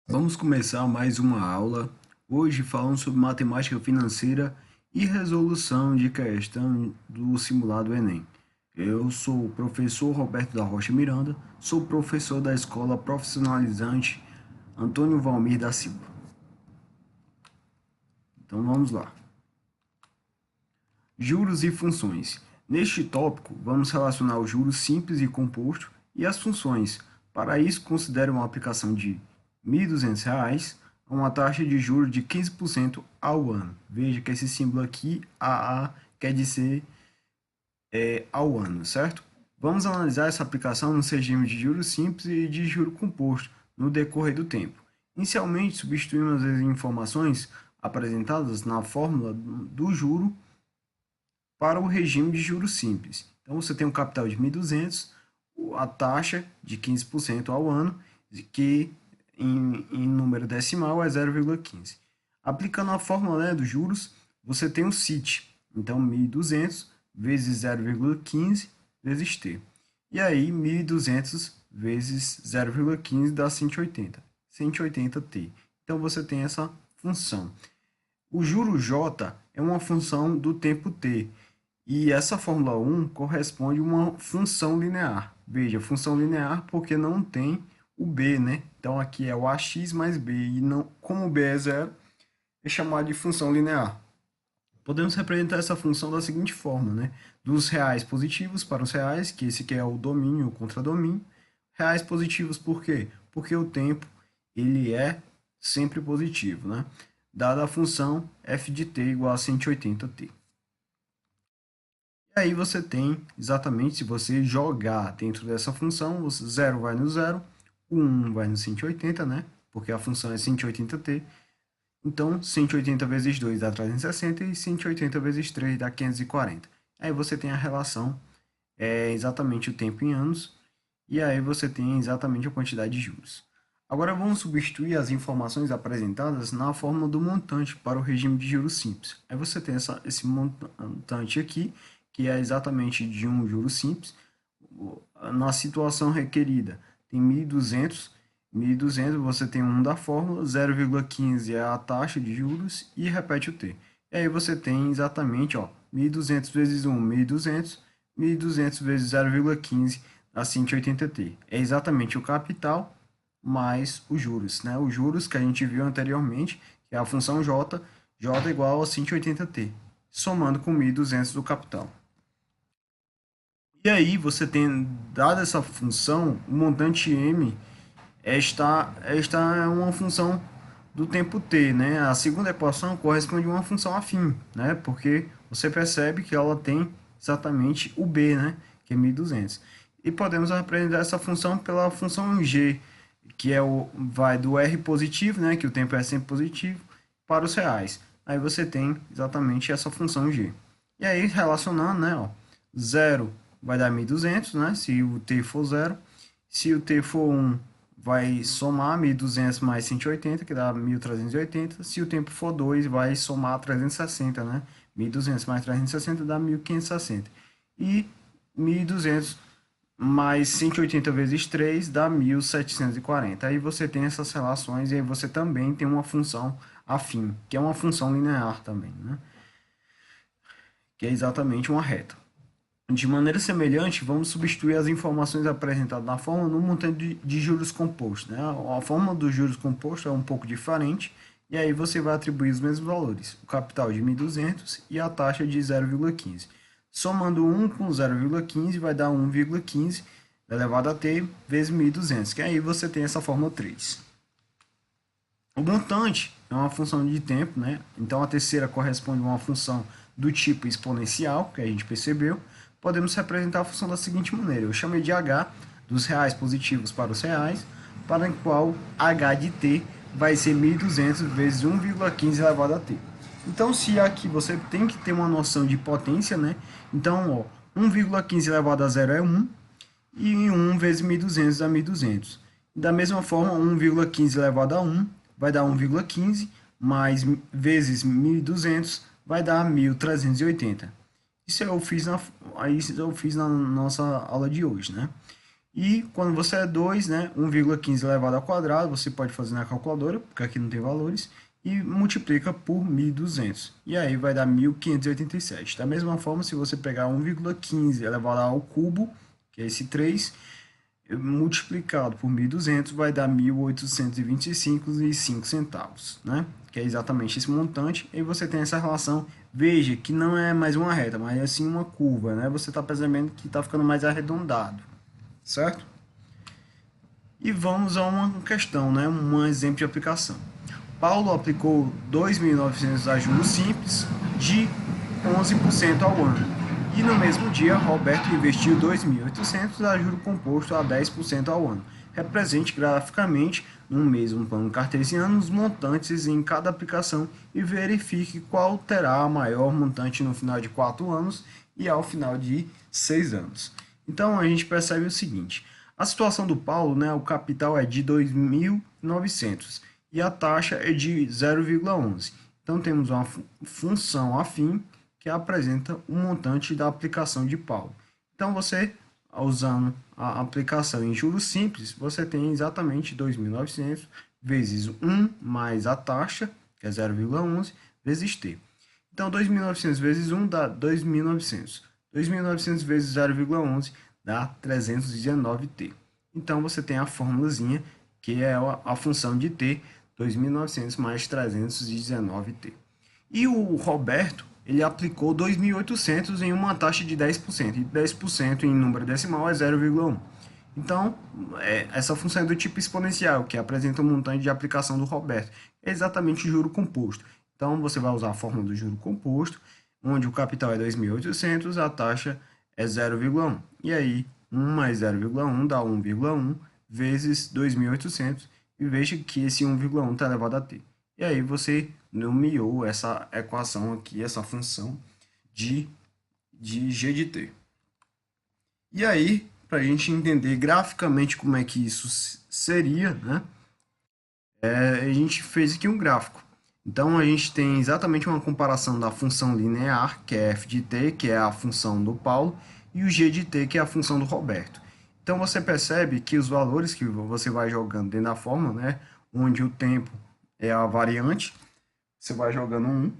Vamos começar mais uma aula, hoje falando sobre matemática financeira e resolução de questão do simulado Enem. Eu sou o professor Roberto da Rocha Miranda, sou professor da Escola Profissionalizante Antônio Valmir da Silva. Então vamos lá. Juros e funções. Neste tópico, vamos relacionar os juros simples e composto e as funções. Para isso, considere uma aplicação de R$ 1.200 a uma taxa de juros de 15% ao ano. Veja que esse símbolo aqui, AA, quer dizer ao ano, certo? Vamos analisar essa aplicação nos regimes de juros simples e de juro composto no decorrer do tempo. Inicialmente, substituímos as informações apresentadas na fórmula do juro para o regime de juros simples. Então, você tem um capital de 1.200, a taxa de 15% ao ano, que em número decimal é 0,15. Aplicando a fórmula, né, dos juros, você tem o CIT. Então, 1.200 vezes 0,15 vezes T. E aí, 1.200 vezes 0,15 dá 180. 180T. Então, você tem essa função. O juro J é uma função do tempo T. E essa fórmula 1 corresponde a uma função linear. Veja, função linear porque não tem o b, né? Então aqui é o ax mais b, e não, como o b é zero, é chamado de função linear. Podemos representar essa função da seguinte forma, né? Dos reais positivos para os reais, que esse aqui é o domínio, o contradomínio. Reais positivos por quê? Porque o tempo ele é sempre positivo, né? Dada a função f de t igual a 180t. E aí você tem exatamente, se você jogar dentro dessa função, o 0 vai no 0, o 1 vai no 180, né? Porque a função é 180t. Então, 180 vezes 2 dá 360 e 180 vezes 3 dá 540. Aí você tem a relação, exatamente o tempo em anos, e aí você tem exatamente a quantidade de juros. Agora vamos substituir as informações apresentadas na fórmula do montante para o regime de juros simples. Aí você tem esse montante aqui, que é exatamente de um juro simples. Na situação requerida, tem 1.200, 1.200 você tem um da fórmula, 0,15 é a taxa de juros e repete o t. E aí você tem exatamente, ó, 1.200 vezes 1, 1.200, 1.200 vezes 0,15 dá 180t. É exatamente o capital mais os juros, né? Os juros que a gente viu anteriormente, que é a função j, j igual a 180t, somando com 1.200 do capital. E aí você tem, dada essa função, o montante m esta é uma função do tempo t, né? A segunda equação corresponde a uma função afim, né? Porque você percebe que ela tem exatamente o b, né? Que é 1.200. E podemos representar essa função pela função g, que vai do r positivo, né? Que o tempo é sempre positivo, para os reais. Aí você tem exatamente essa função g. E aí, relacionando, né? Ó, 0 vai dar 1.200, né? Se o t for 0. Se o t for 1, vai somar 1.200 mais 180, que dá 1.380. Se o tempo for 2, vai somar 360, né? 1.200 mais 360 dá 1.560. E 1.200 mais 180 vezes 3 dá 1.740. Aí você tem essas relações e aí você também tem uma função afim, que é uma função linear também, né? Que é exatamente uma reta. De maneira semelhante, vamos substituir as informações apresentadas na fórmula no montante de juros compostos, né? A fórmula dos juros compostos é um pouco diferente, e aí você vai atribuir os mesmos valores, o capital de 1.200 e a taxa de 0,15. Somando 1 com 0,15 vai dar 1,15 elevado a t vezes 1.200, que aí você tem essa fórmula 3. O montante é uma função de tempo, né? Então a terceira corresponde a uma função do tipo exponencial, que a gente percebeu. Podemos representar a função da seguinte maneira: eu chamei de h dos reais positivos para os reais, para o qual h de t vai ser 1.200 vezes 1,15 elevado a t. Então, se aqui você tem que ter uma noção de potência, né? Então, ó, 1,15 elevado a 0 é 1, e 1 vezes 1.200 dá 1.200. Da mesma forma, 1,15 elevado a 1 vai dar 1,15, mais vezes 1.200 vai dar 1.380. Isso eu fiz na nossa aula de hoje, né? E quando você é 2, né, 1,15 elevado ao quadrado, você pode fazer na calculadora, porque aqui não tem valores, e multiplica por 1.200. E aí vai dar 1.587. Da mesma forma, se você pegar 1,15 elevado ao cubo, que é esse 3, multiplicado por 1.200 vai dar 1.825,05 centavos, né? Que é exatamente esse montante. E você tem essa relação. Veja que não é mais uma reta, mas é assim uma curva, né? Você está percebendo que está ficando mais arredondado, certo? E vamos a uma questão, né? Um exemplo de aplicação. Paulo aplicou 2.900 a juros simples de 11% ao ano. E no mesmo dia, Roberto investiu 2.800 a juro composto a 10% ao ano. Represente graficamente, no mesmo plano cartesiano, os montantes em cada aplicação e verifique qual terá a maior montante no final de 4 anos e ao final de 6 anos. Então a gente percebe o seguinte: a situação do Paulo, né, o capital é de 2.900 e a taxa é de 0,11. Então temos uma função afim que apresenta o montante da aplicação de Paulo. Então você, usando a aplicação em juros simples, você tem exatamente 2.900 vezes 1 mais a taxa, que é 0,11, vezes t. Então 2.900 vezes 1 dá 2.900. 2.900 vezes 0,11 dá 319t. Então você tem a formulazinha que é a função de t, 2.900 mais 319t. E o Roberto, ele aplicou 2.800 em uma taxa de 10%, e 10% em número decimal é 0,1. Então, essa função é do tipo exponencial, que apresenta o montante de aplicação do Roberto. É exatamente o juro composto. Então, você vai usar a fórmula do juro composto, onde o capital é 2.800, a taxa é 0,1. E aí, 1 mais 0,1 dá 1,1 vezes 2.800, e veja que esse 1,1 está elevado a t. E aí você nomeou essa equação aqui, essa função de g de t. E aí, para a gente entender graficamente como é que isso seria, né? A gente fez aqui um gráfico. Então, a gente tem exatamente uma comparação da função linear, que é f de t, que é a função do Paulo, e o g de t, que é a função do Roberto. Então, você percebe que os valores que você vai jogando dentro da fórmula, né, onde o tempo é a variante, você vai jogando 1,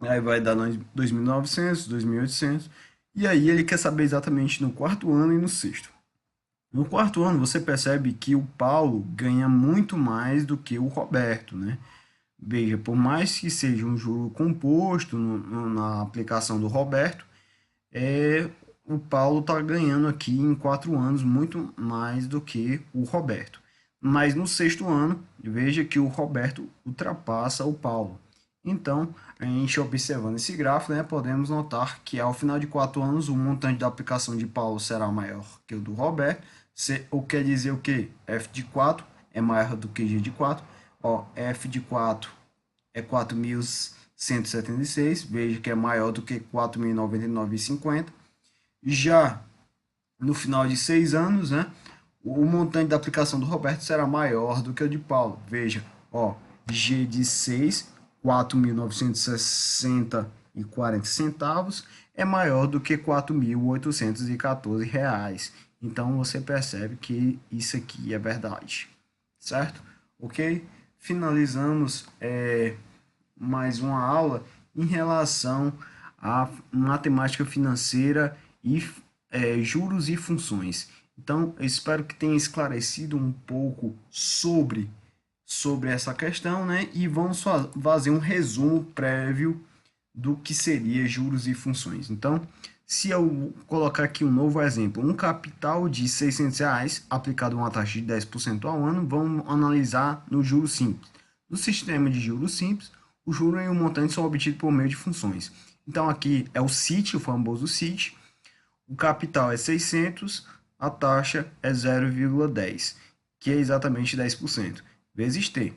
aí vai dar 2.900, 2.800, e aí ele quer saber exatamente no quarto ano e no sexto. No quarto ano, você percebe que o Paulo ganha muito mais do que o Roberto, né? Veja, por mais que seja um juro composto na aplicação do Roberto, o Paulo está ganhando aqui em 4 anos muito mais do que o Roberto. Mas no sexto ano, veja que o Roberto ultrapassa o Paulo. Então, a gente observando esse gráfico, né, podemos notar que ao final de 4 anos, o montante da aplicação de Paulo será maior que o do Roberto. O que quer dizer o que? F de 4 é maior do que G de 4. Ó, F de 4 é 4.176, veja que é maior do que 4.099,50. Já no final de 6 anos, né, o montante da aplicação do Roberto será maior do que o de Paulo. Veja, ó, G de 6, 4.960,40 centavos é maior do que 4.814 reais. Então você percebe que isso aqui é verdade, certo? Ok? Finalizamos mais uma aula em relação à matemática financeira e juros e funções. Então, eu espero que tenha esclarecido um pouco sobre essa questão, né? E vamos fazer um resumo prévio do que seria juros e funções. Então, se eu colocar aqui um novo exemplo, um capital de R$ 600 aplicado a uma taxa de 10% ao ano, vamos analisar no juro simples. No sistema de juros simples, o juro e o montante são obtidos por meio de funções. Então, aqui é o CIT, o famoso CIT. O capital é 600, a taxa é 0,10, que é exatamente 10%, vezes T.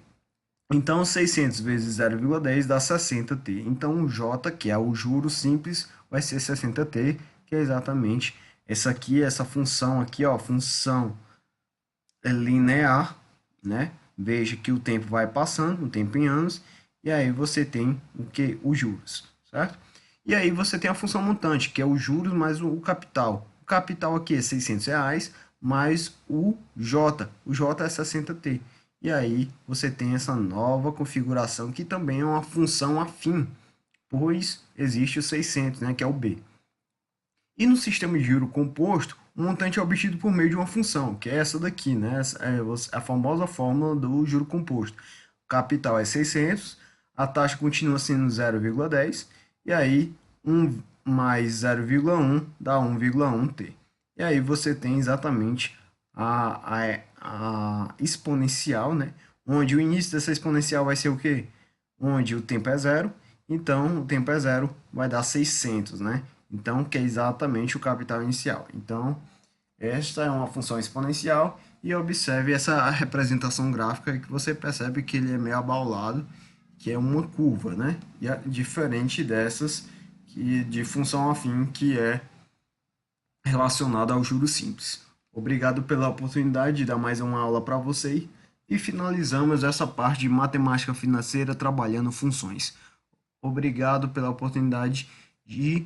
Então, 600 vezes 0,10 dá 60t. Então, o J, que é o juro simples, vai ser 60t, que é exatamente essa aqui, essa função aqui, ó, função linear, né? Veja que o tempo vai passando, o tempo em anos, e aí você tem o que? Os juros, certo? E aí você tem a função montante, que é os juros mais o capital. O capital aqui é R$ 600, mais o J. O J é 60t. E aí você tem essa nova configuração que também é uma função afim, pois existe o 600, né, que é o B. E no sistema de juro composto, o montante é obtido por meio de uma função, que é essa daqui, né? Essa é a famosa fórmula do juro composto. O capital é 600, a taxa continua sendo 0,10, e aí 1 mais 0,1 dá 1,1t. E aí você tem exatamente a exponencial, né? Onde o início dessa exponencial vai ser o quê? Onde o tempo é zero, então o tempo é zero, vai dar 600, né? Então, que é exatamente o capital inicial. Então, esta é uma função exponencial e observe essa representação gráfica que você percebe que ele é meio abaulado, que é uma curva, né? E é diferente dessas que de função afim, que é relacionada ao juros simples. Obrigado pela oportunidade de dar mais uma aula para você e finalizamos essa parte de matemática financeira trabalhando funções. Obrigado pela oportunidade de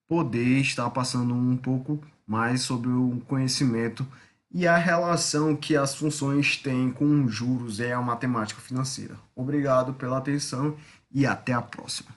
poder estar passando um pouco mais sobre o conhecimento e a relação que as funções têm com juros e a matemática financeira. Obrigado pela atenção e até a próxima.